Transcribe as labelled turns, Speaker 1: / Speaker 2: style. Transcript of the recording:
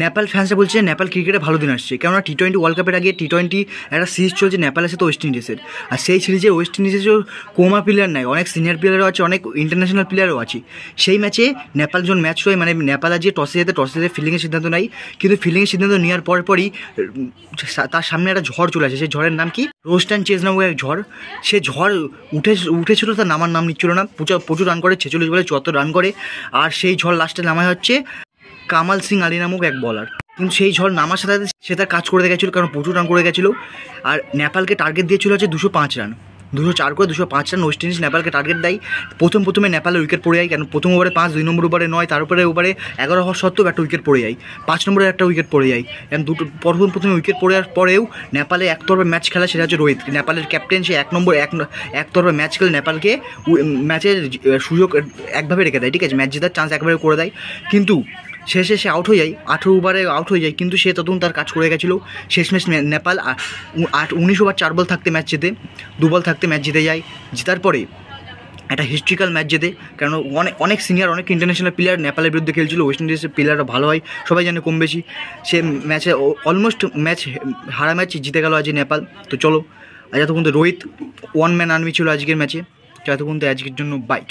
Speaker 1: নেপাল ফ্যান্সরা বলছে নেপাল ক্রিকেটে ভালো দিন আসছে, কেননা টি-20 ওয়ার্ল্ড কাপের আগে টি-20 একটা সিরিজ চলছে নেপালের সাথে ওয়েস্ট ইন্ডিজের। আর সেই সিরিজে ওয়েস্ট ইন্ডিজের কোমা প্লেয়ার নাই, অনেক সিনিয়র প্লেয়ারও আছে, অনেক ইন্টারন্যাশনাল প্লেয়ারও আছে। সেই ম্যাচে নেপাল যখন ম্যাচ হয়, মানে নেপাল আজকে টসে যেতে ফিল্ডিংয়ের সিদ্ধান্ত নেয়, কিন্তু ফিল্ডিংয়ের সিদ্ধান্ত নেওয়ার পরই তার সামনে একটা ঝড় চলে আসে। সেই ঝড়ের নাম কি? রোস্টান চেজ নামক এক ঝড়। সে ঝড় উঠেছিল, তার নামার নাম নিচ্ছিল না। প্রচুর রান করে, 46 বলে 74 রান করে। আর সেই ঝড় লাস্টে নামায় হচ্ছে কামাল সিং আলী নামক এক বলার। কিন্তু সেই ঝড় নামার সাথে সে তার কাজ করে গেছিলো, কারণ প্রচুর রান করে গেছিলো। আর নেপালকে টার্গেট দিয়েছিল হচ্ছে 205 রান, 204 করে 205 রান ওয়েস্ট ইন্ডিজ নেপালকে টার্গেট দেয়। প্রথমে নেপালের উইকেট পড়ে যায়, কারণ প্রথম ওভারে 5, 2 নম্বর ওভারে 9, তার উপরে ওভারে 11 হওয়ার সত্ত্বেও একটা উইকেট পড়ে যায়। 5 নম্বরে একটা উইকেট পড়ে যায়। কারণ প্রথমে উইকেট পড়ে যাওয়ার পরেও নেপালে একতরফা ম্যাচ খেলা, সেটা হচ্ছে রোহিত, নেপালের ক্যাপ্টেন। সে একতরফা ম্যাচ খেলে নেপালকে ম্যাচের সুযোগ একভাবে রেখে দেয়, ঠিক আছে, ম্যাচ জেতার চান্স একভাবে করে দেয়। কিন্তু শেষে সে আউট হয়ে যায়, 18 ওভারে আউট হয়ে যায়। কিন্তু সে তখন তার কাজ করে গেছিলো। শেষমেশ নেপাল 19 ওভার 4 বল থাকতে ম্যাচ জেতে, 2 বল থাকতে ম্যাচ জিতে যায়। জেতার পরে একটা হিস্ট্রিক্যাল ম্যাচ জেতে, কারণ অনেক সিনিয়র, অনেক ইন্টারন্যাশনাল প্লেয়ার নেপালের বিরুদ্ধে খেলছিল। ওয়েস্ট ইন্ডিজের প্লেয়াররা ভালো হয়, সবাই জানে কম বেশি। সে ম্যাচে অলমোস্ট হারা ম্যাচ জিতে গেল আজকে নেপাল। তো চলো, আজ এতক্ষণ তো রোহিত ওয়ান ম্যান আর্মি ছিল আজকের ম্যাচে। তো এতক্ষণ তো আজকের জন্য বাই।